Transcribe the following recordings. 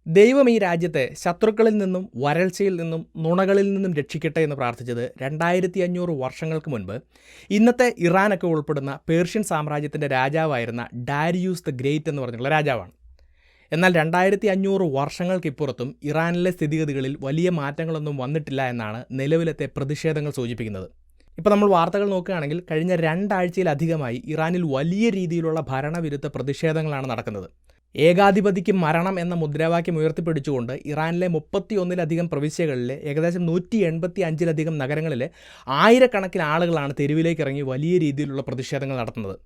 ദൈവം ഈ രാജ്യത്തെ ശത്രുക്കളിൽ നിന്നും വരൾച്ചയിൽ നിന്നും നുണകളിൽ നിന്നും രക്ഷിക്കട്ടെ എന്ന് പ്രാർത്ഥിച്ചത് 2500 വർഷങ്ങൾക്ക് മുൻപ് ഇന്നത്തെ ഇറാനൊക്കെ ഉൾപ്പെടുന്ന പേർഷ്യൻ സാമ്രാജ്യത്തിൻ്റെ രാജാവായിരുന്ന ഡാരിയൂസ് ദ ഗ്രേറ്റ് എന്ന് പറഞ്ഞുള്ള രാജാവാണ്. എന്നാൽ 2500 വർഷങ്ങൾക്കിപ്പുറത്തും ഇറാനിലെ സ്ഥിതിഗതികളിൽ വലിയ മാറ്റങ്ങളൊന്നും വന്നിട്ടില്ല എന്നാണ് നിലവിലത്തെ പ്രതിഷേധങ്ങൾ സൂചിപ്പിക്കുന്നത്. ഇപ്പോൾ നമ്മൾ വാർത്തകൾ നോക്കുകയാണെങ്കിൽ കഴിഞ്ഞ 2 ആഴ്ചയിലധികമായി ഇറാനിൽ വലിയ രീതിയിലുള്ള ഭരണവിരുദ്ധ പ്രതിഷേധങ്ങളാണ് നടക്കുന്നത്. ഏകാധിപതിക്ക് മരണം എന്ന മുദ്രാവാക്യം ഉയർത്തിപ്പിടിച്ചുകൊണ്ട് ഇറാനിലെ 31ലധികം പ്രവിശ്യകളിലെ ഏകദേശം 185ലധികം നഗരങ്ങളിലെ ആയിരക്കണക്കിന് ആളുകളാണ് തെരുവിലേക്ക് ഇറങ്ങി വലിയ രീതിയിലുള്ള പ്രതിഷേധങ്ങൾ നടത്തുന്നത്.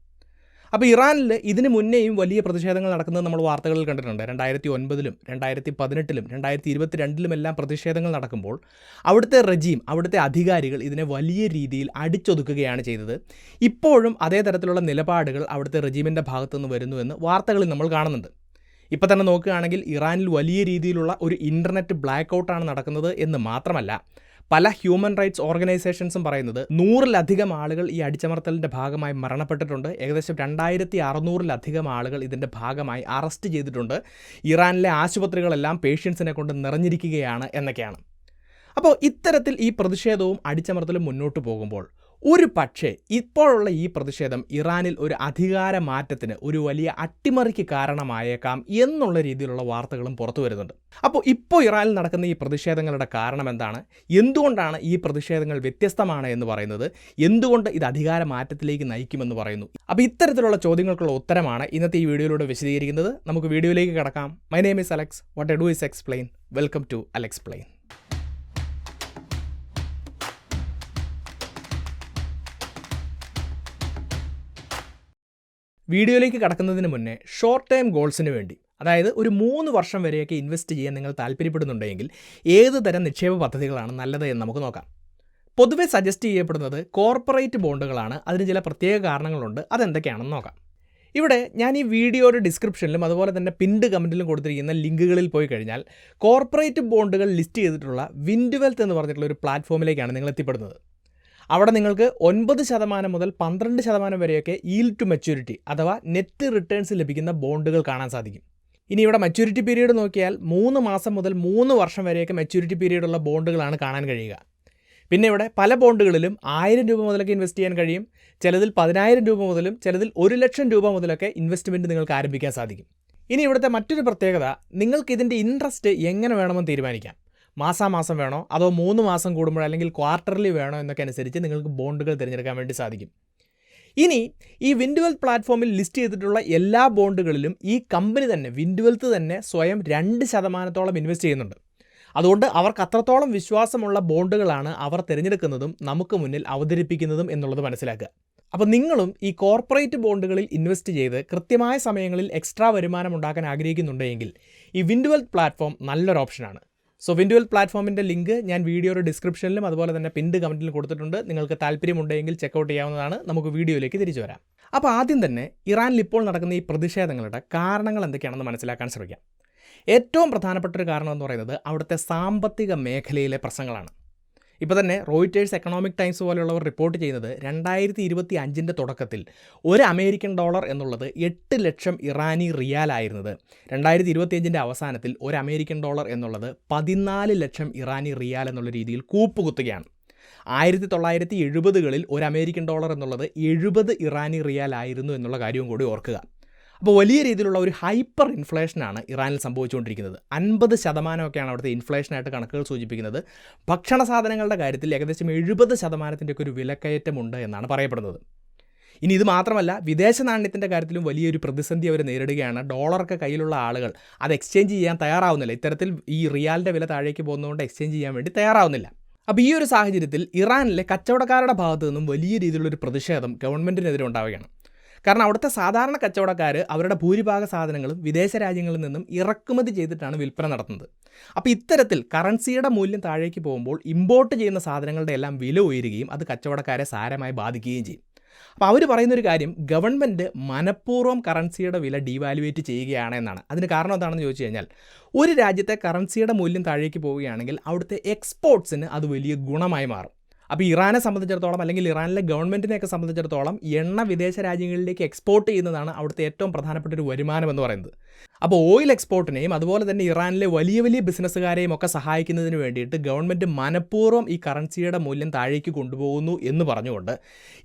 അപ്പോൾ ഇറാനിൽ ഇതിന് മുന്നേയും വലിയ പ്രതിഷേധങ്ങൾ നടക്കുന്നത് നമ്മൾ വാർത്തകളിൽ കണ്ടിട്ടുണ്ട്. 2009-ലും 2018-ലും 2022-ലും എല്ലാം പ്രതിഷേധങ്ങൾ നടക്കുമ്പോൾ അവിടുത്തെ റെജീം, അവിടുത്തെ അധികാരികൾ ഇതിനെ വലിയ രീതിയിൽ അടിച്ചൊതുക്കുകയാണ് ചെയ്തത്. ഇപ്പോഴും അതേ തരത്തിലുള്ള നിലപാടുകൾ അവിടുത്തെ റെജീമിൻ്റെ ഭാഗത്തുനിന്ന് വരുന്നുവെന്ന് വാർത്തകളിൽ നമ്മൾ കാണുന്നുണ്ട്. ഇപ്പോൾ തന്നെ നോക്കുകയാണെങ്കിൽ ഇറാനിൽ വലിയ രീതിയിലുള്ള ഒരു ഇൻ്റർനെറ്റ് ബ്ലാക്ക് ഔട്ടാണ് നടക്കുന്നത് എന്ന് മാത്രമല്ല, പല ഹ്യൂമൻ റൈറ്റ്സ് ഓർഗനൈസേഷൻസും പറയുന്നത് 100ലധികം ആളുകൾ ഈ അടിച്ചമർത്തലിൻ്റെ ഭാഗമായി മരണപ്പെട്ടിട്ടുണ്ട്. ഏകദേശം 2600ലധികം ആളുകൾ ഇതിൻ്റെ ഭാഗമായി അറസ്റ്റ് ചെയ്തിട്ടുണ്ട്. ഇറാനിലെ ആശുപത്രികളെല്ലാം പേഷ്യൻസിനെ കൊണ്ട് നിറഞ്ഞിരിക്കുകയാണ് എന്നൊക്കെയാണ്. അപ്പോൾ ഇത്തരത്തിൽ ഈ പ്രതിഷേധവും അടിച്ചമർത്തലും മുന്നോട്ട് പോകുമ്പോൾ ഒരു പക്ഷേ ഇപ്പോഴുള്ള ഈ പ്രതിഷേധം ഇറാനിൽ ഒരു അധികാര മാറ്റത്തിന്, ഒരു വലിയ അട്ടിമറിക്ക് കാരണമായേക്കാം എന്നുള്ള രീതിയിലുള്ള വാർത്തകളും പുറത്തു വരുന്നുണ്ട്. അപ്പോൾ ഇപ്പോൾ ഇറാനിൽ നടക്കുന്ന ഈ പ്രതിഷേധങ്ങളുടെ കാരണം എന്താണ്? എന്തുകൊണ്ടാണ് ഈ പ്രതിഷേധങ്ങൾ വ്യത്യസ്തമാണ് എന്ന് പറയുന്നത്? എന്തുകൊണ്ട് ഇത് അധികാര മാറ്റത്തിലേക്ക് നയിക്കുമെന്ന് പറയുന്നു? അപ്പോൾ ഇത്തരത്തിലുള്ള ചോദ്യങ്ങൾക്കുള്ള ഉത്തരമാണ് ഇന്നത്തെ ഈ വീഡിയോയിലൂടെ വിശദീകരിക്കുന്നത്. നമുക്ക് വീഡിയോയിലേക്ക് കടക്കാം. My name is Alex. What I do is explain. Welcome to Alexplain. വീഡിയോയിലേക്ക് കടക്കുന്നതിന് മുന്നേ ഷോർട്ട് ടൈം ഗോൾസിന് വേണ്ടി, അതായത് ഒരു 3 വർഷം വരെയൊക്കെ ഇൻവെസ്റ്റ് ചെയ്യാൻ നിങ്ങൾ താല്പര്യപ്പെടുന്നുണ്ടെങ്കിൽ ഏത് തരം നിക്ഷേപ പദ്ധതികളാണ് നല്ലത് എന്ന് നമുക്ക് നോക്കാം. പൊതുവെ സജസ്റ്റ് ചെയ്യപ്പെടുന്നത് കോർപ്പറേറ്റ് ബോണ്ടുകളാണ്. അതിന് ചില പ്രത്യേക കാരണങ്ങളുണ്ട്. അതെന്തൊക്കെയാണെന്ന് നോക്കാം. ഇവിടെ ഞാൻ ഈ വീഡിയോയുടെ ഡിസ്ക്രിപ്ഷനിലും അതുപോലെ തന്നെ പിൻഡ് കമൻറ്റിലും കൊടുത്തിരിക്കുന്ന ലിങ്കുകളിൽ പോയി കഴിഞ്ഞാൽ കോർപ്പറേറ്റ് ബോണ്ടുകൾ ലിസ്റ്റ് ചെയ്തിട്ടുള്ള വിൻഡ് വെൽത്ത് എന്ന് പറഞ്ഞിട്ടുള്ള ഒരു പ്ലാറ്റ്ഫോമിലേക്കാണ് നിങ്ങൾ എത്തിപ്പെടുന്നത്. അവിടെ നിങ്ങൾക്ക് 9% മുതൽ 12% വരെയൊക്കെ ഈൽഡ് ടു മെച്യൂരിറ്റി അഥവാ നെറ്റ് റിട്ടേൺസ് ലഭിക്കുന്ന ബോണ്ടുകൾ കാണാൻ സാധിക്കും. ഇനി ഇവിടെ മെച്യൂരിറ്റി പീരീഡ് നോക്കിയാൽ 3 മാസം മുതൽ 3 വർഷം വരെയൊക്കെ മെച്യൂരിറ്റി പീരീഡുള്ള ബോണ്ടുകളാണ് കാണാൻ കഴിയുക. പിന്നെ ഇവിടെ പല ബോണ്ടുകളിലും 1000 രൂപ മുതലൊക്കെ ഇൻവെസ്റ്റ് ചെയ്യാൻ കഴിയും. ചിലതിൽ 10,000 രൂപ മുതലും ചിലതിൽ 1,00,000 രൂപ മുതലൊക്കെ ഇൻവെസ്റ്റ്മെൻറ്റ് നിങ്ങൾക്ക് ആരംഭിക്കാൻ സാധിക്കും. ഇനി ഇവിടുത്തെ മറ്റൊരു പ്രത്യേകത, നിങ്ങൾക്ക് ഇതിൻ്റെ ഇൻട്രസ്റ്റ് എങ്ങനെ വേണമെന്ന് തീരുമാനിക്കാം. മാസാമാസം വേണോ അതോ 3 മാസം കൂടുമ്പോൾ അല്ലെങ്കിൽ ക്വാർട്ടർലി വേണോ എന്നൊക്കെ അനുസരിച്ച് നിങ്ങൾക്ക് ബോണ്ടുകൾ തിരഞ്ഞെടുക്കാൻ വേണ്ടി സാധിക്കും. ഇനി ഈ വിൻഡ് വെൽത്ത് പ്ലാറ്റ്ഫോമിൽ ലിസ്റ്റ് ചെയ്തിട്ടുള്ള എല്ലാ ബോണ്ടുകളിലും ഈ കമ്പനി തന്നെ, വിൻഡ് വെൽത്ത് തന്നെ സ്വയം 2% ഇൻവെസ്റ്റ് ചെയ്യുന്നുണ്ട്. അതുകൊണ്ട് അവർക്ക് അത്രത്തോളം വിശ്വാസമുള്ള ബോണ്ടുകളാണ് അവർ തിരഞ്ഞെടുക്കുന്നതും നമുക്ക് മുന്നിൽ അവതരിപ്പിക്കുന്നതും എന്നുള്ളത് മനസ്സിലാക്കുക. അപ്പോൾ നിങ്ങളും ഈ കോർപ്പറേറ്റ് ബോണ്ടുകളിൽ ഇൻവെസ്റ്റ് ചെയ്ത് കൃത്യമായ സമയങ്ങളിൽ എക്സ്ട്രാ വരുമാനം ഉണ്ടാക്കാൻ ആഗ്രഹിക്കുന്നുണ്ടെങ്കിൽ ഈ വിൻഡ് വെൽത്ത് പ്ലാറ്റ്ഫോം നല്ലൊരു ഓപ്ഷനാണ്. സോ വിൻഡ് വെൽത്ത് പ്ലാറ്റ്ഫോമിൻ്റെ ലിങ്ക് ഞാൻ വീഡിയോയുടെ ഡിസ്ക്രിപ്ഷനിലും അതുപോലെ തന്നെ പിൻഡ് കമൻറ്റിലും കൊടുത്തിട്ടുണ്ട്. നിങ്ങൾക്ക് താല്പര്യമുണ്ടെങ്കിൽ ചെക്കൗട്ട് ചെയ്യാവുന്നതാണ്. നമുക്ക് വീഡിയോയിലേക്ക് തിരിച്ചു വരാം. അപ്പോൾ ആദ്യം തന്നെ ഇറാനിൽ ഇപ്പോൾ നടക്കുന്ന ഈ പ്രതിഷേധങ്ങളുടെ കാരണങ്ങൾ എന്തൊക്കെയാണെന്ന് മനസ്സിലാക്കാൻ ശ്രമിക്കാം. ഏറ്റവും പ്രധാനപ്പെട്ട ഒരു കാരണം എന്ന് പറയുന്നത് അവിടുത്തെ സാമ്പത്തിക മേഖലയിലെ പ്രശ്നങ്ങളാണ്. ഇപ്പോൾ തന്നെ റോയിറ്റേഴ്സ്, എക്കണോമിക് ടൈംസ് പോലെയുള്ളവർ റിപ്പോർട്ട് ചെയ്യുന്നത് 2025 തുടക്കത്തിൽ $1 എന്നുള്ളത് 8 ലക്ഷം ഇറാനി റിയാൽ ആയിരുന്നത് 2025 അവസാനത്തിൽ $1 എന്നുള്ളത് 14 ലക്ഷം ഇറാനി റിയാൽ എന്നുള്ള രീതിയിൽ കൂപ്പുകുത്തുകയാണ്. 1970കളിൽ $1 എന്നുള്ളത് 70 ഇറാനി റിയാൽ ആയിരുന്നു എന്നുള്ള കാര്യവും കൂടി ഓർക്കുക. അപ്പോൾ വലിയ രീതിയിലുള്ള ഒരു ഹൈപ്പർ ഇൻഫ്ലേഷനാണ് ഇറാനിൽ സംഭവിച്ചുകൊണ്ടിരിക്കുന്നത്. 50% അവിടുത്തെ ഇൻഫ്ലേഷനായിട്ട് കണക്കുകൾ സൂചിപ്പിക്കുന്നത്. ഭക്ഷണ സാധനങ്ങളുടെ കാര്യത്തിൽ ഏകദേശം 70% ഒരു വിലക്കയറ്റമുണ്ട് എന്നാണ് പറയപ്പെടുന്നത്. ഇനി ഇത് മാത്രമല്ല, വിദേശ നാണ്യത്തിൻ്റെ കാര്യത്തിലും വലിയൊരു പ്രതിസന്ധി അവർ നേരിടുകയാണ്. ഡോളറൊക്കെ കയ്യിലുള്ള ആളുകൾ അത് എക്സ്ചേഞ്ച് ചെയ്യാൻ തയ്യാറാവുന്നില്ല. ഇത്തരത്തിൽ ഈ റിയാലിൻ്റെ വില താഴേക്ക് പോകുന്നതുകൊണ്ട് എക്സ്ചേഞ്ച് ചെയ്യാൻ വേണ്ടി തയ്യാറാവുന്നില്ല. അപ്പോൾ ഈ ഒരു സാഹചര്യത്തിൽ ഇറാനിലെ കച്ചവടക്കാരുടെ ഭാഗത്തു നിന്നും വലിയ രീതിയിലുള്ളൊരു പ്രതിഷേധം ഗവൺമെൻറ്റിനെതിരെ ഉണ്ടാവുകയാണ്. കാരണം അവിടുത്തെ സാധാരണ കച്ചവടക്കാർ അവരുടെ ഭൂരിഭാഗ സാധനങ്ങളും വിദേശ രാജ്യങ്ങളിൽ നിന്നും ഇറക്കുമതി ചെയ്തിട്ടാണ് വിൽപ്പന നടത്തുന്നത്. അപ്പോൾ ഇത്തരത്തിൽ കറൻസിയുടെ മൂല്യം താഴേക്ക് പോകുമ്പോൾ ഇമ്പോർട്ട് ചെയ്യുന്ന സാധനങ്ങളുടെ എല്ലാം വില ഉയരുകയും അത് കച്ചവടക്കാരെ സാരമായി ബാധിക്കുകയും ചെയ്യും. അപ്പോൾ അവർ പറയുന്നൊരു കാര്യം, ഗവൺമെൻറ് മനഃപൂർവ്വം കറൻസിയുടെ വില ഡീവാലുവേറ്റ് ചെയ്യുകയാണ് എന്നാണ്. അതിന് കാരണം എന്താണെന്ന് ചോദിച്ചു കഴിഞ്ഞാൽ, ഒരു രാജ്യത്തെ കറൻസിയുടെ മൂല്യം താഴേക്ക് പോവുകയാണെങ്കിൽ അവിടുത്തെ എക്സ്പോർട്സിന് അത് വലിയ ഗുണമായി മാറും. അപ്പോൾ ഇറാനെ സംബന്ധിച്ചിടത്തോളം അല്ലെങ്കിൽ ഇറാനിലെ ഗവൺമെൻറ്റിനെയൊക്കെ സംബന്ധിച്ചിടത്തോളം എണ്ണ വിദേശ രാജ്യങ്ങളിലേക്ക് എക്സ്പോർട്ട് ചെയ്യുന്നതാണ് അവിടുത്തെ ഏറ്റവും പ്രധാനപ്പെട്ട ഒരു വരുമാനം എന്ന് പറയുന്നത്. അപ്പോൾ ഓയിൽ എക്സ്പോർട്ടിനെയും അതുപോലെ തന്നെ ഇറാനിലെ വലിയ വലിയ ബിസിനസ്സുകാരെയും ഒക്കെ സഹായിക്കുന്നതിന് വേണ്ടിയിട്ട് ഗവൺമെൻറ് മനഃപൂർവ്വം ഈ കറൻസിയുടെ മൂല്യം താഴേക്ക് കൊണ്ടുപോകുന്നു എന്ന് പറഞ്ഞുകൊണ്ട്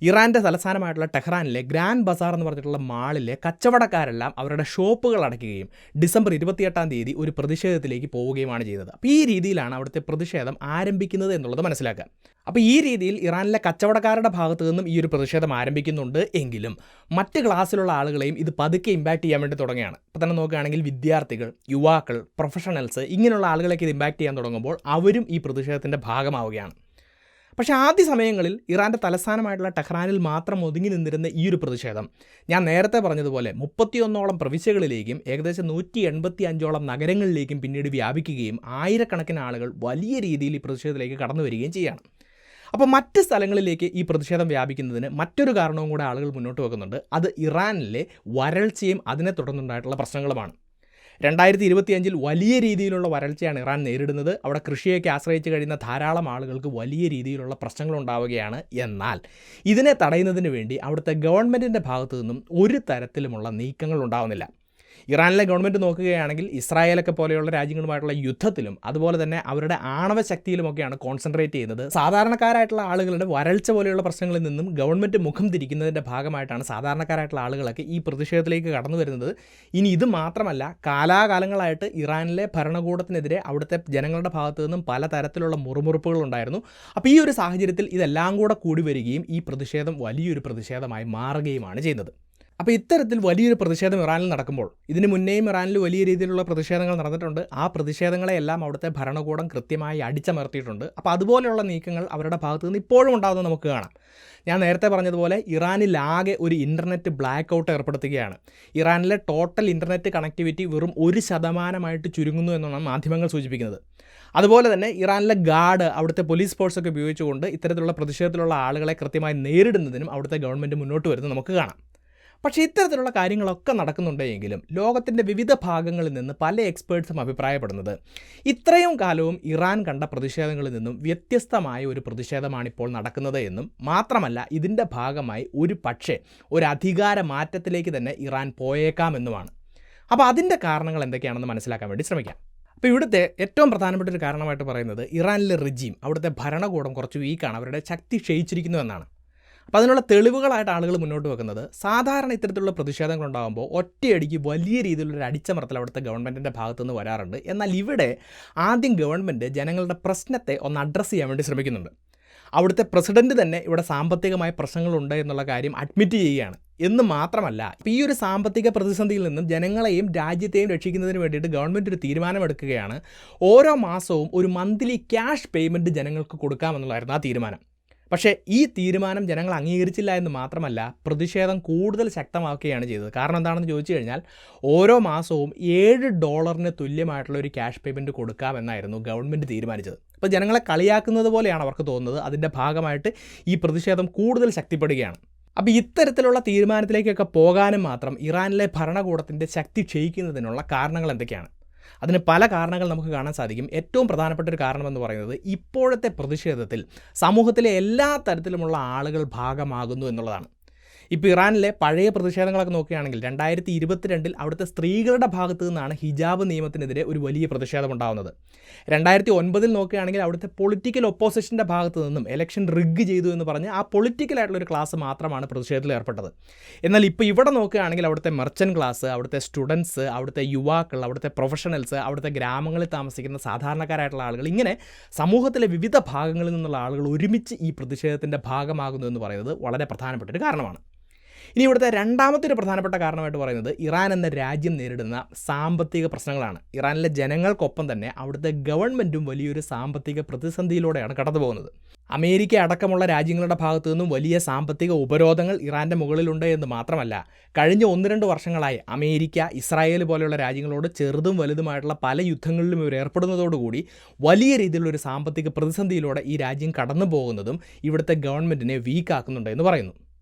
ഇറാൻ്റെ തലസ്ഥാനമായിട്ടുള്ള ടെഹ്റാനിലെ ഗ്രാൻഡ് ബസാർ എന്ന് പറഞ്ഞിട്ടുള്ള മാളിലെ കച്ചവടക്കാരെല്ലാം അവരുടെ ഷോപ്പുകൾ അടയ്ക്കുകയും ഡിസംബർ 28 തീയതി ഒരു പ്രതിഷേധത്തിലേക്ക് പോവുകയുമാണ് ചെയ്തത്. അപ്പോൾ ഈ രീതിയിലാണ് അവിടുത്തെ പ്രതിഷേധം ആരംഭിക്കുന്നത് എന്നുള്ളത് മനസ്സിലാക്കുക. അപ്പോൾ ഈ രീതിയിൽ ഇറാനിലെ കച്ചവടക്കാരുടെ ഭാഗത്തു നിന്നും ഈ ഒരു പ്രതിഷേധം ആരംഭിക്കുന്നുണ്ട് എങ്കിലും മറ്റ് ക്ലാസ്സിലുള്ള ആളുകളെയും ഇത് പതുക്കെ ഇമ്പാക്റ്റ് ചെയ്യാൻ വേണ്ടി തുടങ്ങുകയാണ്. ഇപ്പോൾ തന്നെ നോക്കുകയാണെങ്കിൽ വിദ്യാർത്ഥികൾ, യുവാക്കൾ, പ്രൊഫഷണൽസ് ഇങ്ങനെയുള്ള ആളുകളൊക്കെ ഇത് ഇമ്പാക്റ്റ് ചെയ്യാൻ തുടങ്ങുമ്പോൾ അവരും ഈ പ്രതിഷേധത്തിൻ്റെ ഭാഗമാവുകയാണ്. പക്ഷേ ആദ്യ സമയങ്ങളിൽ ഇറാൻ്റെ തലസ്ഥാനമായിട്ടുള്ള ടെഹ്റാനിൽ മാത്രം ഒതുങ്ങി നിന്നിരുന്ന ഈ ഒരു പ്രതിഷേധം ഞാൻ നേരത്തെ പറഞ്ഞതുപോലെ 31ഓളം പ്രവിശ്യകളിലേക്കും ഏകദേശം 185ഓളം നഗരങ്ങളിലേക്കും പിന്നീട് വ്യാപിക്കുകയും ആയിരക്കണക്കിന് ആളുകൾ വലിയ രീതിയിൽ ഈ പ്രതിഷേധത്തിലേക്ക് കടന്നു വരികയും ചെയ്യുകയാണ്. അപ്പോൾ മറ്റ് സ്ഥലങ്ങളിലേക്ക് ഈ പ്രതിഷേധം വ്യാപിക്കുന്നതിന് മറ്റൊരു കാരണവും കൂടെ ആളുകൾ മുന്നോട്ട് വെക്കുന്നുണ്ട്. അത് ഇറാനിലെ വരൾച്ചയും അതിനെ തുടർന്നുണ്ടായിട്ടുള്ള പ്രശ്നങ്ങളുമാണ്. 2025 വലിയ രീതിയിലുള്ള വരൾച്ചയാണ് ഇറാൻ നേരിടുന്നത്. അവിടെ കൃഷിയൊക്കെ ആശ്രയിച്ച് കഴിയുന്ന ധാരാളം ആളുകൾക്ക് വലിയ രീതിയിലുള്ള പ്രശ്നങ്ങളുണ്ടാവുകയാണ്. എന്നാൽ ഇതിനെ തടയുന്നതിന് വേണ്ടി അവിടുത്തെ ഗവൺമെൻറ്റിൻ്റെ ഭാഗത്തു നിന്നും ഒരു തരത്തിലുമുള്ള നീക്കങ്ങൾ ഉണ്ടാവുന്നില്ല. ഇറാനിലെ ഗവൺമെൻറ് നോക്കുകയാണെങ്കിൽ ഇസ്രായേലൊക്കെ പോലെയുള്ള രാജ്യങ്ങളുമായിട്ടുള്ള യുദ്ധത്തിലും അതുപോലെ തന്നെ അവരുടെ ആണവ ശക്തിയിലുമൊക്കെയാണ് കോൺസെൻട്രേറ്റ് ചെയ്യുന്നത്. സാധാരണക്കാരായിട്ടുള്ള ആളുകളുടെ വരൾച്ച പോലെയുള്ള പ്രശ്നങ്ങളിൽ നിന്നും ഗവൺമെൻറ് മുഖം തിരിക്കുന്നതിൻ്റെ ഭാഗമായിട്ടാണ് സാധാരണക്കാരായിട്ടുള്ള ആളുകളൊക്കെ ഈ പ്രതിഷേധത്തിലേക്ക് കടന്നു വരുന്നത്. ഇനി ഇത് മാത്രമല്ല, കാലാകാലങ്ങളായിട്ട് ഇറാനിലെ ഭരണകൂടത്തിനെതിരെ അവിടുത്തെ ജനങ്ങളുടെ ഭാഗത്തു നിന്നും പലതരത്തിലുള്ള മുറുമുറുപ്പുകളുണ്ടായിരുന്നു. അപ്പോൾ ഈ ഒരു സാഹചര്യത്തിൽ ഇതെല്ലാം കൂടി വരികയും ഈ പ്രതിഷേധം വലിയൊരു പ്രതിഷേധമായി മാറുകയുമാണ് ചെയ്യുന്നത്. അപ്പോൾ ഇത്തരത്തിൽ വലിയൊരു പ്രതിഷേധം ഇറാനിൽ നടക്കുമ്പോൾ ഇതിന് മുന്നേയും ഇറാനിൽ വലിയ രീതിയിലുള്ള പ്രതിഷേധങ്ങൾ നടന്നിട്ടുണ്ട്. ആ പ്രതിഷേധങ്ങളെയെല്ലാം അവിടുത്തെ ഭരണകൂടം കൃത്യമായി അടിച്ചമർത്തിയിട്ടുണ്ട്. അപ്പോൾ അതുപോലെയുള്ള നീക്കങ്ങൾ അവരുടെ ഭാഗത്തു നിന്ന് ഇപ്പോഴും ഉണ്ടാകുന്നത് നമുക്ക് കാണാം. ഞാൻ നേരത്തെ പറഞ്ഞതുപോലെ ഇറാനിലാകെ ഒരു ഇൻ്റർനെറ്റ് ബ്ലാക്ക് ഔട്ട് ഏർപ്പെടുത്തുകയാണ്. ഇറാനിലെ ടോട്ടൽ ഇൻ്റർനെറ്റ് കണക്ടിവിറ്റി വെറും 1% ചുരുങ്ങുന്നു എന്നാണ് മാധ്യമങ്ങൾ സൂചിപ്പിക്കുന്നത്. അതുപോലെ തന്നെ ഇറാനിലെ ഗാർഡ്, അവിടുത്തെ പോലീസ് ഫോഴ്സൊക്കെ ഉപയോഗിച്ചുകൊണ്ട് ഇത്തരത്തിലുള്ള പ്രതിഷേധത്തിലുള്ള ആളുകളെ കൃത്യമായി നേരിടുന്നതിനും അവിടുത്തെ ഗവൺമെൻറ് മുന്നോട്ട് വരുന്നത് നമുക്ക് കാണാം. പക്ഷേ ഇത്തരത്തിലുള്ള കാര്യങ്ങളൊക്കെ നടക്കുന്നുണ്ടെങ്കിലും ലോകത്തിൻ്റെ വിവിധ ഭാഗങ്ങളിൽ നിന്ന് പല എക്സ്പേർട്സും അഭിപ്രായപ്പെടുന്നത് ഇത്രയും കാലവും ഇറാൻ കണ്ട പ്രതിഷേധങ്ങളിൽ നിന്നും വ്യത്യസ്തമായ ഒരു പ്രതിഷേധമാണിപ്പോൾ നടക്കുന്നത് എന്നും മാത്രമല്ല ഇതിൻ്റെ ഭാഗമായി ഒരു അധികാര മാറ്റത്തിലേക്ക് തന്നെ ഇറാൻ പോയേക്കാമെന്നുമാണ്. അപ്പോൾ അതിൻ്റെ കാരണങ്ങൾ എന്തൊക്കെയാണെന്ന് മനസ്സിലാക്കാൻ വേണ്ടി ശ്രമിക്കാം. അപ്പോൾ ഇവിടുത്തെ ഏറ്റവും പ്രധാനപ്പെട്ട ഒരു കാരണമായിട്ട് പറയുന്നത് ഇറാനിലെ റെജീം, അവിടുത്തെ ഭരണകൂടം കുറച്ച് വീക്കാണ്, അവരുടെ ശക്തി ക്ഷയിച്ചിരിക്കുന്നു എന്നാണ്. അപ്പോൾ അതിനുള്ള തെളിവുകളായിട്ട് ആളുകൾ മുന്നോട്ട് വെക്കുന്നത് സാധാരണ ഇത്തരത്തിലുള്ള പ്രതിഷേധങ്ങൾ ഉണ്ടാകുമ്പോൾ ഒറ്റയടിക്ക് വലിയ രീതിയിലുള്ളൊരു അടിച്ചമർത്തൽ അവിടുത്തെ ഗവൺമെൻറ്റിൻ്റെ ഭാഗത്തുനിന്ന് വരാറുണ്ട്. എന്നാൽ ഇവിടെ ആദ്യം ഗവൺമെൻറ് ജനങ്ങളുടെ പ്രശ്നത്തെ ഒന്ന് അഡ്രസ്സ് ചെയ്യാൻ വേണ്ടി ശ്രമിക്കുന്നുണ്ട്. അവിടുത്തെ പ്രസിഡന്റ് തന്നെ ഇവിടെ സാമ്പത്തികമായ പ്രശ്നങ്ങളുണ്ട് എന്നുള്ള കാര്യം അഡ്മിറ്റ് ചെയ്യുകയാണ്. എന്ന് മാത്രമല്ല, ഈ ഒരു സാമ്പത്തിക പ്രതിസന്ധിയിൽ നിന്നും ജനങ്ങളെയും രാജ്യത്തെയും രക്ഷിക്കുന്നതിന് വേണ്ടിയിട്ട് ഗവൺമെൻറ് ഒരു തീരുമാനമെടുക്കുകയാണ്. ഓരോ മാസവും ഒരു മന്ത്ലി ക്യാഷ് പേയ്മെൻറ്റ് ജനങ്ങൾക്ക് കൊടുക്കാമെന്നുള്ളതായിരുന്നു ആ തീരുമാനം. പക്ഷേ ഈ തീരുമാനം ജനങ്ങൾ അംഗീകരിച്ചില്ല എന്ന് മാത്രമല്ല, പ്രതിഷേധം കൂടുതൽ ശക്തമാക്കുകയാണ് ചെയ്തത്. കാരണം എന്താണെന്ന് ചോദിച്ചു കഴിഞ്ഞാൽ ഓരോ മാസവും $7 തുല്യമായിട്ടുള്ള ഒരു ക്യാഷ് പേയ്മെൻറ്റ് കൊടുക്കാമെന്നായിരുന്നു ഗവൺമെൻറ് തീരുമാനിച്ചത്. അപ്പോൾ ജനങ്ങളെ കളിയാക്കുന്നത് പോലെയാണ് അവർക്ക് തോന്നുന്നത്. അതിൻ്റെ ഭാഗമായിട്ട് ഈ പ്രതിഷേധം കൂടുതൽ ശക്തിപ്പെടുകയാണ്. അപ്പോൾ ഇത്തരത്തിലുള്ള തീരുമാനത്തിലേക്കൊക്കെ പോകാനും മാത്രം ഇറാനിലെ ഭരണകൂടത്തിൻ്റെ ശക്തി ക്ഷയിക്കുന്നതിനുള്ള കാരണങ്ങൾ എന്തൊക്കെയാണ്? അതിന് പല കാരണങ്ങൾ നമുക്ക് കാണാൻ സാധിക്കും. ഏറ്റവും പ്രധാനപ്പെട്ട ഒരു കാരണമെന്ന് പറയുന്നത് ഇപ്പോഴത്തെ പ്രതിഷേധത്തിൽ സമൂഹത്തിലെ എല്ലാ തരത്തിലുമുള്ള ആളുകൾ ഭാഗമാകുന്നു എന്നുള്ളതാണ്. ഇപ്പോൾ ഇറാനിലെ പഴയ പ്രതിഷേധങ്ങളൊക്കെ നോക്കുകയാണെങ്കിൽ 2022 അവിടുത്തെ സ്ത്രീകളുടെ ഭാഗത്തു നിന്നാണ് ഹിജാബ് നിയമത്തിനെതിരെ ഒരു വലിയ പ്രതിഷേധം ഉണ്ടാകുന്നത്. 2009 നോക്കുകയാണെങ്കിൽ അവിടുത്തെ പൊളിറ്റിക്കൽ ഒപ്പോസിഷൻ്റെ ഭാഗത്തു നിന്നും ഇലക്ഷൻ റിഗ് ചെയ്തു എന്ന് പറഞ്ഞ് ആ പൊളിറ്റിക്കലായിട്ടുള്ളൊരു ക്ലാസ് മാത്രമാണ് പ്രതിഷേധത്തിൽ ഏർപ്പെട്ടത്. എന്നാൽ ഇപ്പോൾ ഇവിടെ നോക്കുകയാണെങ്കിൽ അവിടുത്തെ മെർച്ചൻ്റ് ക്ലാസ്, അവിടുത്തെ സ്റ്റുഡൻസ്, അവിടുത്തെ യുവാക്കൾ, അവിടുത്തെ പ്രൊഫഷണൽസ്, അവിടുത്തെ ഗ്രാമങ്ങളിൽ താമസിക്കുന്ന സാധാരണക്കാരായിട്ടുള്ള ആളുകൾ, ഇങ്ങനെ സമൂഹത്തിലെ വിവിധ ഭാഗങ്ങളിൽ നിന്നുള്ള ആളുകൾ ഒരുമിച്ച് ഈ പ്രതിഷേധത്തിൻ്റെ ഭാഗമാകുന്നു എന്ന് പറയുന്നത് വളരെ പ്രധാനപ്പെട്ട ഒരു കാരണമാണ്. ഇനി ഇവിടുത്തെ രണ്ടാമത്തെ ഒരു പ്രധാനപ്പെട്ട കാരണമായിട്ട് പറയുന്നത് ഇറാൻ എന്ന രാജ്യം നേരിടുന്ന സാമ്പത്തിക പ്രശ്നങ്ങളാണ്. ഇറാനിലെ ജനങ്ങൾക്കൊപ്പം തന്നെ അവിടുത്തെ ഗവൺമെൻറ്റും വലിയൊരു സാമ്പത്തിക പ്രതിസന്ധിയിലൂടെയാണ് കടന്നു പോകുന്നത്. അമേരിക്ക അടക്കമുള്ള രാജ്യങ്ങളുടെ ഭാഗത്തു നിന്നും വലിയ സാമ്പത്തിക ഉപരോധങ്ങൾ ഇറാൻ്റെ മുകളിലുണ്ട് എന്ന് മാത്രമല്ല, കഴിഞ്ഞ 1-2 വർഷങ്ങളായി അമേരിക്ക, ഇസ്രായേൽ പോലെയുള്ള രാജ്യങ്ങളോട് ചെറുതും വലുതുമായിട്ടുള്ള പല യുദ്ധങ്ങളിലും ഇവർ ഏർപ്പെടുന്നതോടുകൂടി വലിയ രീതിയിലുള്ളൊരു സാമ്പത്തിക പ്രതിസന്ധിയിലൂടെ ഈ രാജ്യം കടന്നു പോകുന്നതും ഇവിടുത്തെ ഗവൺമെൻറ്റിനെ വീക്കാക്കുന്നുണ്ട് എന്ന് പറയുന്നു.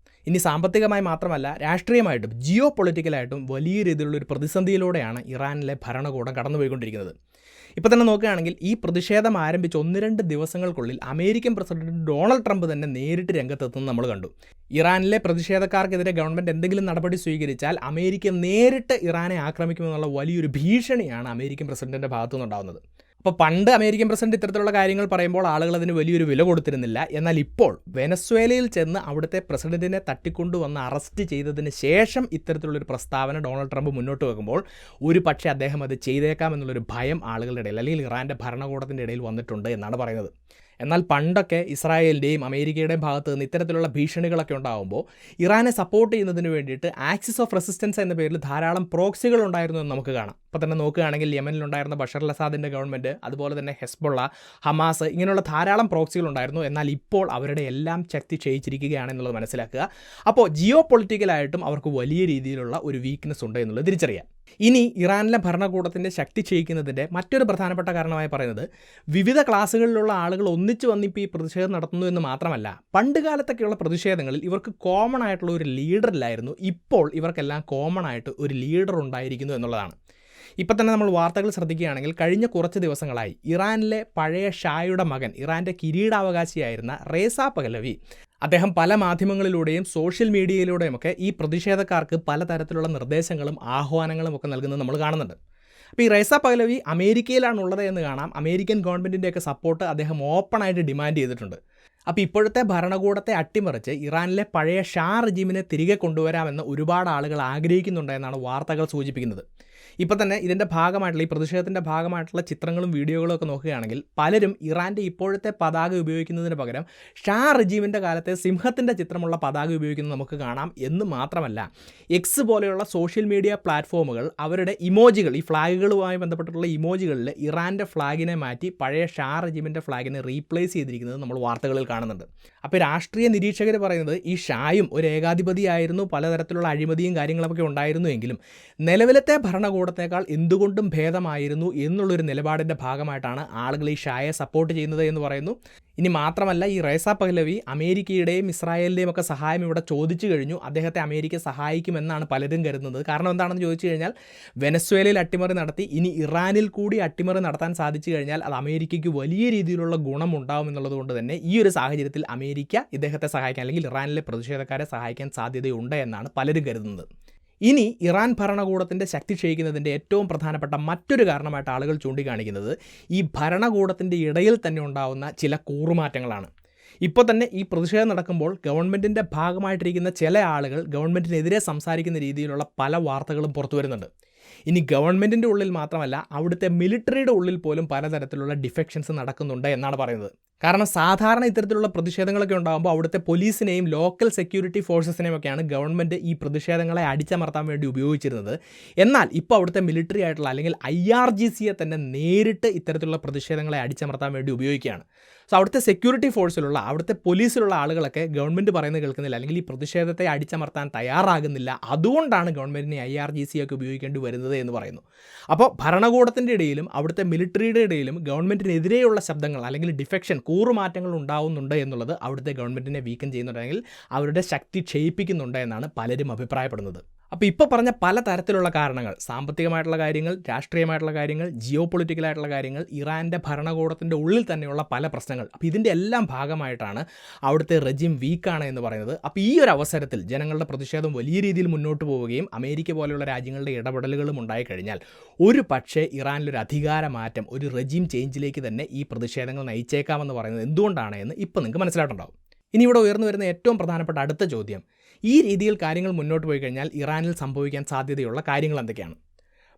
ഇനി സാമ്പത്തികമായി മാത്രമല്ല രാഷ്ട്രീയമായിട്ടും ജിയോ പൊളിറ്റിക്കലായിട്ടും വലിയ രീതിയിലുള്ളൊരു പ്രതിസന്ധിയിലൂടെയാണ് ഇറാനിലെ ഭരണകൂടം കടന്നുപോയിക്കൊണ്ടിരിക്കുന്നത്. ഇപ്പോൾ തന്നെ നോക്കുകയാണെങ്കിൽ ഈ പ്രതിഷേധം ആരംഭിച്ച് 1-2 ദിവസങ്ങൾക്കുള്ളിൽ അമേരിക്കൻ പ്രസിഡന്റ് ഡൊണാൾഡ് ട്രംപ് തന്നെ നേരിട്ട് രംഗത്തെത്തുന്നത് നമ്മൾ കണ്ടു. ഇറാനിലെ പ്രതിഷേധക്കാർക്കെതിരെ ഗവൺമെൻറ് എന്തെങ്കിലും നടപടി സ്വീകരിച്ചാൽ അമേരിക്ക നേരിട്ട് ഇറാനെ ആക്രമിക്കുമെന്നുള്ള വലിയൊരു ഭീഷണിയാണ് അമേരിക്കൻ പ്രസിഡന്റിൻ്റെ ഭാഗത്തുനിന്നുണ്ടാകുന്നത്. അപ്പോൾ പണ്ട് അമേരിക്കൻ പ്രസിഡന്റ് ഇത്തരത്തിലുള്ള കാര്യങ്ങൾ പറയുമ്പോൾ ആളുകൾ അതിന് വലിയൊരു വില കൊടുത്തിരുന്നില്ല. എന്നാൽ ഇപ്പോൾ വെനസ്വേലയിൽ ചെന്ന് അവിടുത്തെ പ്രസിഡന്റിനെ തട്ടിക്കൊണ്ടുവന്ന് അറസ്റ്റ് ചെയ്തതിന് ശേഷം ഇത്തരത്തിലുള്ളൊരു പ്രസ്താവന ഡൊണാൾഡ് ട്രംപ് മുന്നോട്ട് വെക്കുമ്പോൾ ഒരു പക്ഷേ അദ്ദേഹം അത് ചെയ്തേക്കാമെന്നുള്ളൊരു ഭയം ആളുകളുടെ ഇടയിൽ അല്ലെങ്കിൽ ഇറാൻ്റെ ഭരണകൂടത്തിൻ്റെ ഇടയിൽ വന്നിട്ടുണ്ട് എന്നാണ് പറയുന്നത്. എന്നാൽ പണ്ടൊക്കെ ഇസ്രായേലിൻ്റെയും അമേരിക്കയുടെയും ഭാഗത്ത് നിന്ന് ഇത്തരത്തിലുള്ള ഭീഷണികളൊക്കെ ഉണ്ടാകുമ്പോൾ ഇറാനെ സപ്പോർട്ട് ചെയ്യുന്നതിന് വേണ്ടിയിട്ട് ആക്സിസ് ഓഫ് റെസിസ്റ്റൻസ് എന്ന പേരിൽ ധാരാളം പ്രോക്സികൾ ഉണ്ടായിരുന്നു എന്ന് നമുക്ക് കാണാം. ഇപ്പോൾ തന്നെ നോക്കുകയാണെങ്കിൽ യമനിലുണ്ടായിരുന്ന ബഷർ അൽ അസാദിൻ്റെ ഗവൺമെൻറ്, അതുപോലെ തന്നെ ഹെസ്ബുള്ള, ഹമാസ്, ഇങ്ങനെയുള്ള ധാരാളം പ്രോക്സികൾ ഉണ്ടായിരുന്നു. എന്നാൽ ഇപ്പോൾ അവരുടെ എല്ലാം ശക്തി ക്ഷയിച്ചിരിക്കുകയാണെന്നുള്ളത് മനസ്സിലാക്കുക. അപ്പോൾ ജിയോ പൊളിറ്റിക്കലായിട്ടും അവർക്ക് വലിയ രീതിയിലുള്ള ഒരു വീക്ക്നെസ് ഉണ്ട് എന്നുള്ളത് തിരിച്ചറിയാം. ഇനി ഇറാനിലെ ഭരണകൂടത്തിൻ്റെ ശക്തി ക്ഷയിക്കുന്നതിൻ്റെ മറ്റൊരു പ്രധാനപ്പെട്ട കാരണമായി പറയുന്നത് വിവിധ ക്ലാസ്സുകളിലുള്ള ആളുകൾ ഒന്നിച്ച് വന്നിപ്പോൾ ഈ പ്രതിഷേധം നടത്തുന്നു എന്ന് മാത്രമല്ല, പണ്ട് കാലത്തൊക്കെയുള്ള പ്രതിഷേധങ്ങളിൽ ഇവർക്ക് കോമൺ ആയിട്ടുള്ള ഒരു ലീഡറില്ലായിരുന്നു. ഇപ്പോൾ ഇവർക്കെല്ലാം കോമൺ ആയിട്ട് ഒരു ലീഡർ ഉണ്ടായിരിക്കുന്നു എന്നുള്ളതാണ്. ഇപ്പം തന്നെ നമ്മൾ വാർത്തകൾ ശ്രദ്ധിക്കുകയാണെങ്കിൽ കഴിഞ്ഞ കുറച്ച് ദിവസങ്ങളായി ഇറാനിലെ പഴയ ഷായുടെ മകൻ, ഇറാൻ്റെ കിരീടാവകാശിയായിരുന്ന റേസാ പഹ്ലവി, അദ്ദേഹം പല മാധ്യമങ്ങളിലൂടെയും സോഷ്യൽ മീഡിയയിലൂടെയുമൊക്കെ ഈ പ്രതിഷേധക്കാർക്ക് പലതരത്തിലുള്ള നിർദ്ദേശങ്ങളും ആഹ്വാനങ്ങളും ഒക്കെ നൽകുന്നത് നമ്മൾ കാണുന്നുണ്ട്. അപ്പോൾ ഈ റേസാ പഹ്ലവി അമേരിക്കയിലാണുള്ളത് എന്ന് കാണാം. അമേരിക്കൻ ഗവൺമെൻറ്റിൻ്റെയൊക്കെ സപ്പോർട്ട് അദ്ദേഹം ഓപ്പണായിട്ട് ഡിമാൻഡ് ചെയ്തിട്ടുണ്ട്. അപ്പോൾ ഇപ്പോഴത്തെ ഭരണകൂടത്തെ അട്ടിമറിച്ച് ഇറാനിലെ പഴയ ഷാ റെജീമിനെ തിരികെ കൊണ്ടുവരാമെന്ന് ഒരുപാട് ആളുകൾ ആഗ്രഹിക്കുന്നുണ്ടെന്നാണ് വാർത്തകൾ സൂചിപ്പിക്കുന്നത്. ഇപ്പോൾ തന്നെ ഇതിൻ്റെ ഭാഗമായിട്ടുള്ള ഈ പ്രതിഷേധത്തിൻ്റെ ഭാഗമായിട്ടുള്ള ചിത്രങ്ങളും വീഡിയോകളും ഒക്കെ നോക്കുകയാണെങ്കിൽ പലരും ഇറാൻ്റെ ഇപ്പോഴത്തെ പതാക ഉപയോഗിക്കുന്നതിന് പകരം ഷാ റെജീമിൻ്റെ കാലത്തെ സിംഹത്തിൻ്റെ ചിത്രമുള്ള പതാക ഉപയോഗിക്കുന്നത് നമുക്ക് കാണാം. എന്ന് മാത്രമല്ല എക്സ് പോലെയുള്ള സോഷ്യൽ മീഡിയ പ്ലാറ്റ്ഫോമുകൾ അവരുടെ ഇമോജികൾ, ഈ ഫ്ലാഗുകളുമായി ബന്ധപ്പെട്ടിട്ടുള്ള ഇമോജികളിൽ ഇറാൻ്റെ ഫ്ലാഗിനെ മാറ്റി പഴയ ഷാ റെജീമിൻ്റെ ഫ്ലാഗിനെ റീപ്ലേസ് ചെയ്തിരിക്കുന്നത് നമ്മൾ വാർത്തകളിൽ കാണുന്നുണ്ട്. അപ്പോൾ രാഷ്ട്രീയ നിരീക്ഷകർ പറയുന്നത് ഈ ഷായും ഒരു ഏകാധിപതിയായിരുന്നു, പലതരത്തിലുള്ള അഴിമതിയും കാര്യങ്ങളൊക്കെ ഉണ്ടായിരുന്നു എങ്കിലും നിലവിലത്തെ ഭരണകൂടത്തേക്കാൾ എന്തുകൊണ്ടും ഭേദമായിരുന്നു എന്നുള്ളൊരു നിലപാടിൻ്റെ ഭാഗമായിട്ടാണ് ആളുകൾ ഈ ഷായെ സപ്പോർട്ട് ചെയ്യുന്നത് എന്ന് പറയുന്നു. ഇനി മാത്രമല്ല ഈ റേസാ പഹ്ലവി അമേരിക്കയുടെയും ഇസ്രായേലിൻ്റെയും ഒക്കെ സഹായം ഇവിടെ ചോദിച്ചു കഴിഞ്ഞു. അദ്ദേഹത്തെ അമേരിക്ക സഹായിക്കുമെന്നാണ് പലരും കരുതുന്നത്. കാരണം എന്താണെന്ന് ചോദിച്ചു കഴിഞ്ഞാൽ വെനസ്വേലയിൽ അട്ടിമറി നടത്തി ഇനി ഇറാനിൽ കൂടി അട്ടിമറി നടത്താൻ സാധിച്ചു കഴിഞ്ഞാൽ അത് അമേരിക്കയ്ക്ക് വലിയ രീതിയിലുള്ള ഗുണമുണ്ടാവും എന്നുള്ളത് കൊണ്ട് തന്നെ ഈ ഒരു സാഹചര്യത്തിൽ അമേരിക്ക ഇദ്ദേഹത്തെ സഹായിക്കാൻ അല്ലെങ്കിൽ ഇറാനിലെ പ്രതിഷേധക്കാരെ സഹായിക്കാൻ സാധ്യതയുണ്ട് എന്നാണ് പലരും കരുതുന്നത്. ഇനി ഇറാൻ ഭരണകൂടത്തിൻ്റെ ശക്തി ക്ഷയിക്കുന്നതിൻ്റെ ഏറ്റവും പ്രധാനപ്പെട്ട മറ്റൊരു കാരണമായിട്ട് ആളുകൾ ചൂണ്ടിക്കാണിക്കുന്നത് ഈ ഭരണകൂടത്തിൻ്റെ ഇടയിൽ തന്നെ ഉണ്ടാകുന്ന ചില കൂറുമാറ്റങ്ങളാണ്. ഇപ്പോൾ തന്നെ ഈ പ്രതിഷേധം നടക്കുമ്പോൾ ഗവൺമെൻറ്റിൻ്റെ ഭാഗമായിട്ടിരിക്കുന്ന ചില ആളുകൾ ഗവൺമെൻറ്റിനെതിരെ സംസാരിക്കുന്ന രീതിയിലുള്ള പല വാർത്തകളും പുറത്തു വരുന്നുണ്ട്. ഇനി ഗവൺമെൻറ്റിൻ്റെ ഉള്ളിൽ മാത്രമല്ല അവിടുത്തെ മിലിറ്ററിയുടെ ഉള്ളിൽ പോലും പലതരത്തിലുള്ള ഡിഫെക്ഷൻസ് നടക്കുന്നുണ്ട് എന്നാണ് പറയുന്നത്. കാരണം സാധാരണ ഇത്തരത്തിലുള്ള പ്രതിഷേധങ്ങളൊക്കെ ഉണ്ടാകുമ്പോൾ അവിടുത്തെ പോലീസിനെയും ലോക്കൽ സെക്യൂരിറ്റി ഫോഴ്സസിനെയും ഒക്കെയാണ് ഗവൺമെൻറ് ഈ പ്രതിഷേധങ്ങളെ അടിച്ചമർത്താൻ വേണ്ടി ഉപയോഗിച്ചിരുന്നത്. എന്നാൽ ഇപ്പോൾ അവിടുത്തെ മിലിറ്ററി ആയിട്ടുള്ള അല്ലെങ്കിൽ IRGCയെ തന്നെ നേരിട്ട് ഇത്തരത്തിലുള്ള പ്രതിഷേധങ്ങളെ അടിച്ചമർത്താൻ വേണ്ടി ഉപയോഗിക്കുകയാണ്. സോ അവിടുത്തെ സെക്യൂരിറ്റി ഫോഴ്സിലുള്ള അവിടുത്തെ പോലീസിലുള്ള ആളുകളൊക്കെ ഗവൺമെൻറ് പറയുന്നത് കേൾക്കുന്നില്ല, അല്ലെങ്കിൽ ഈ പ്രതിഷേധത്തെ അടിച്ചമർത്താൻ തയ്യാറാകുന്നില്ല. അതുകൊണ്ടാണ് ഗവൺമെൻറ്റിനെ IRGCയൊക്കെ ഉപയോഗിക്കേണ്ടി വരുന്നത് എന്ന് പറയുന്നു. അപ്പോൾ ഭരണകൂടത്തിൻ്റെ ഇടയിലും അവിടുത്തെ മിലിറ്ററിയുടെ ഇടയിലും ഗവൺമെൻറ്റിനെതിരെയുള്ള ശബ്ദങ്ങൾ അല്ലെങ്കിൽ ഡിഫെക്ഷൻ, കൂറുമാറ്റങ്ങൾ ഉണ്ടാവുന്നുണ്ട് എന്നുള്ളത് അവിടുത്തെ ഗവൺമെൻറ്റിനെ വീക്കൻ ചെയ്യുന്നുണ്ടെങ്കിൽ അവരുടെ ശക്തി ക്ഷയിപ്പിക്കുന്നുണ്ട് എന്നാണ് പലരും അഭിപ്രായപ്പെടുന്നത്. അപ്പോൾ ഇപ്പോൾ പറഞ്ഞ പല തരത്തിലുള്ള കാരണങ്ങൾ, സാമ്പത്തികമായിട്ടുള്ള കാര്യങ്ങൾ, രാഷ്ട്രീയമായിട്ടുള്ള കാര്യങ്ങൾ, ജിയോ പൊളിറ്റിക്കലായിട്ടുള്ള കാര്യങ്ങൾ, ഇറാൻ്റെ ഭരണകൂടത്തിൻ്റെ ഉള്ളിൽ തന്നെയുള്ള പല പ്രശ്നങ്ങൾ, അപ്പോൾ ഇതിൻ്റെ എല്ലാം ഭാഗമായിട്ടാണ് അവിടുത്തെ റെജിം വീക്കാണ് എന്ന് പറയുന്നത്. അപ്പോൾ ഈ ഒരു അവസരത്തിൽ ജനങ്ങളുടെ പ്രതിഷേധം വലിയ രീതിയിൽ മുന്നോട്ട് പോവുകയും അമേരിക്ക പോലെയുള്ള രാജ്യങ്ങളുടെ ഇടപെടലുകളും ഉണ്ടായിക്കഴിഞ്ഞാൽ ഒരു പക്ഷേ ഇറാനിലൊരു അധികാര മാറ്റം, ഒരു റെജിം ചേഞ്ചിലേക്ക് തന്നെ ഈ പ്രതിഷേധങ്ങൾ നയിച്ചേക്കാമെന്ന് പറയുന്നത് എന്തുകൊണ്ടാണ് എന്ന് ഇപ്പോൾ നിങ്ങൾക്ക് മനസ്സിലായിട്ടുണ്ടാവും. ഇനി ഇവിടെ ഉയർന്നു വരുന്ന ഏറ്റവും പ്രധാനപ്പെട്ട അടുത്ത ചോദ്യം, ഈ രീതിയിൽ കാര്യങ്ങൾ മുന്നോട്ട് പോയി കഴിഞ്ഞാൽ ഇറാനിൽ സംഭവിക്കാൻ സാധ്യതയുള്ള കാര്യങ്ങൾ എന്തൊക്കെയാണ്?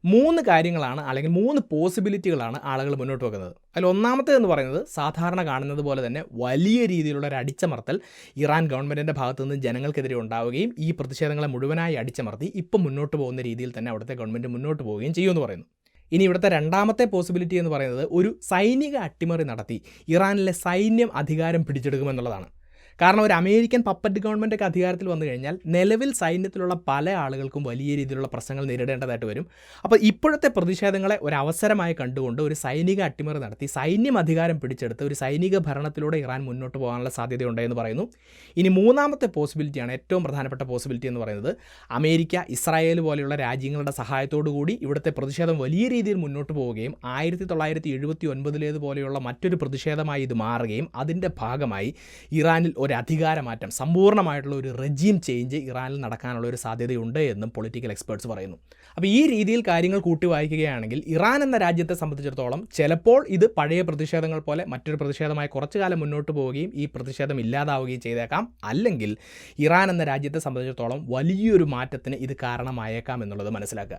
3 കാര്യങ്ങളാണ് അല്ലെങ്കിൽ 3 പോസിബിലിറ്റികളാണ് ആളുകൾ മുന്നോട്ട് വെക്കുന്നത്. അതിൽ ഒന്നാമത്തേതെന്ന് പറയുന്നത് സാധാരണ കാണുന്നത് പോലെ തന്നെ വലിയ രീതിയിലുള്ള ഒരു അടിച്ചമർത്തൽ ഇറാൻ ഗവൺമെൻറ്റിൻ്റെ ഭാഗത്തു നിന്ന് ജനങ്ങൾക്കെതിരെ ഉണ്ടാവുകയും ഈ പ്രതിഷേധങ്ങളെ മുഴുവനായി അടിച്ചമർത്തി ഇപ്പം മുന്നോട്ട് പോകുന്ന രീതിയിൽ തന്നെ അവിടുത്തെ ഗവൺമെൻറ് മുന്നോട്ട് പോവുകയും ചെയ്യുമെന്ന് പറയുന്നു. ഇനി ഇവിടുത്തെ രണ്ടാമത്തെ പോസിബിലിറ്റി എന്ന് പറയുന്നത് ഒരു സൈനിക അട്ടിമറി നടത്തി ഇറാനിലെ സൈന്യം അധികാരം പിടിച്ചെടുക്കുമെന്നുള്ളതാണ്. കാരണം ഒരു അമേരിക്കൻ പപ്പറ്റ് ഗവൺമെൻറ്റൊക്കെ അധികാരത്തിൽ വന്നു കഴിഞ്ഞാൽ നിലവിൽ സൈന്യത്തിലുള്ള പല ആളുകൾക്കും വലിയ രീതിയിലുള്ള പ്രശ്നങ്ങൾ നേരിടേണ്ടതായിട്ട് വരും. അപ്പോൾ ഇപ്പോഴത്തെ പ്രതിഷേധങ്ങളെ ഒരു അവസരമായി കണ്ടുകൊണ്ട് ഒരു സൈനിക അട്ടിമറി നടത്തി സൈന്യം അധികാരം പിടിച്ചെടുത്ത് ഒരു സൈനിക ഭരണത്തിലൂടെ ഇറാൻ മുന്നോട്ട് പോകാനുള്ള സാധ്യതയുണ്ടെന്ന് പറയുന്നു. ഇനി മൂന്നാമത്തെ പോസിബിലിറ്റിയാണ് ഏറ്റവും പ്രധാനപ്പെട്ട പോസിബിലിറ്റി എന്ന് പറയുന്നത്, അമേരിക്ക, ഇസ്രായേൽ പോലെയുള്ള രാജ്യങ്ങളുടെ സഹായത്തോടു കൂടി ഇവിടുത്തെ പ്രതിഷേധം വലിയ രീതിയിൽ മുന്നോട്ട് പോവുകയും 1979 പോലെയുള്ള മറ്റൊരു പ്രതിഷേധമായി ഇത് മാറുകയും അതിൻ്റെ ഭാഗമായി ഇറാനിൽ ഒരു അധികാരമാറ്റം, സമ്പൂർണ്ണമായിട്ടുള്ള ഒരു റെജീം ചേഞ്ച് ഇറാനിൽ നടക്കാനുള്ള ഒരു സാധ്യതയുണ്ട് എന്നും പൊളിറ്റിക്കൽ എക്സ്പേർട്സ് പറയുന്നു. അപ്പോൾ ഈ രീതിയിൽ കാര്യങ്ങൾ കൂട്ടി വായിക്കുകയാണെങ്കിൽ ഇറാൻ എന്ന രാജ്യത്തെ സംബന്ധിച്ചിടത്തോളം ചിലപ്പോൾ ഇത് പഴയ പ്രതിഷേധങ്ങൾ പോലെ മറ്റൊരു പ്രതിഷേധമായി കുറച്ചു കാലം മുന്നോട്ട് പോവുകയും ഈ പ്രതിഷേധം ഇല്ലാതാവുകയും ചെയ്തേക്കാം. അല്ലെങ്കിൽ ഇറാൻ എന്ന രാജ്യത്തെ സംബന്ധിച്ചിടത്തോളം വലിയൊരു മാറ്റത്തിന് ഇത് കാരണമായേക്കാം എന്നുള്ളത് മനസ്സിലാക്കുക.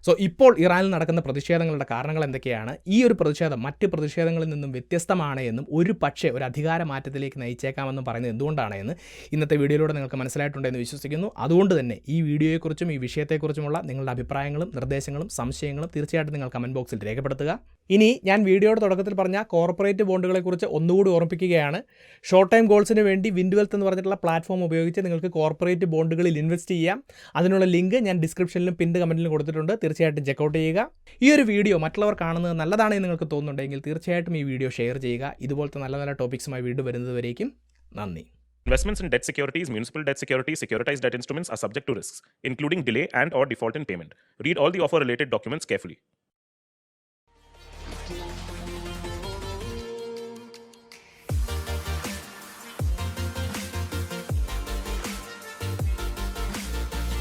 സോ ഇപ്പോൾ ഇറാനിൽ നടക്കുന്ന പ്രതിഷേധങ്ങളുടെ കാരണങ്ങൾ എന്തൊക്കെയാണ്, ഈ ഒരു പ്രതിഷേധം മറ്റ് പ്രതിഷേധങ്ങളിൽ നിന്നും വ്യത്യസ്തമാണ് എന്നും ഒരു പക്ഷേ ഒരു അധികാര മാറ്റത്തിലേക്ക് നയിച്ചേക്കാമെന്നും പറയുന്നത് എന്തുകൊണ്ടാണ് എന്ന് ഇന്നത്തെ വീഡിയോയിലൂടെ നിങ്ങൾക്ക് മനസ്സിലായിട്ടുണ്ടെന്ന് വിശ്വസിക്കുന്നു. അതുകൊണ്ട് തന്നെ ഈ വീഡിയോയെക്കുറിച്ചും ഈ വിഷയത്തെക്കുറിച്ചുമുള്ള നിങ്ങളുടെ അഭിപ്രായങ്ങളും നിർദ്ദേശങ്ങളും സംശയങ്ങളും തീർച്ചയായിട്ടും നിങ്ങൾ കമൻറ്റ് ബോക്സിൽ രേഖപ്പെടുത്തുക. ഇനി ഞാൻ വീഡിയോയുടെ തുടക്കത്തിൽ പറഞ്ഞ കോർപ്പറേറ്റ് ബോണ്ടുകളെക്കുറിച്ച് ഒന്നുകൂടി ഓർമ്മിപ്പിക്കുകയാണ്. ഷോർട്ട് ടൈം ഗോൾസിന് വേണ്ടി വിൻഡ്വെൽത്ത് എന്ന് പറഞ്ഞിട്ടുള്ള പ്ലാറ്റ്ഫോം ഉപയോഗിച്ച് നിങ്ങൾക്ക് കോർപ്പറേറ്റ് ബോണ്ടുകളിൽ ഇൻവെസ്റ്റ് ചെയ്യാം. അതിനുള്ള ലിങ്ക് ഞാൻ ഡിസ്ക്രിപ്ഷനിലും പിൻഡ് കമൻറ്റിലും കൊടുത്തിട്ടുണ്ട്. തീർച്ചയായിട്ടും ചെക്കൗട്ട് ചെയ്യുക. ഈ ഒരു വീഡിയോ മറ്റുള്ളവർ കാണുന്നത് നല്ലതാണെന്ന് നിങ്ങൾക്ക് തോന്നുന്നുണ്ടെങ്കിൽ തീർച്ചയായിട്ടും ഈ വീഡിയോ ഷെയർ ചെയ്യുക. ഇതുപോലത്തെ നല്ല നല്ല ടോപ്പിക്സുമായി വീണ്ടും വരുന്നതുവരേക്കും നന്ദി. Investments in debt securities, municipal debt securities, securitized debt instruments are subject to risks, including delay and/or default in payment. Read all the offer-related documents carefully.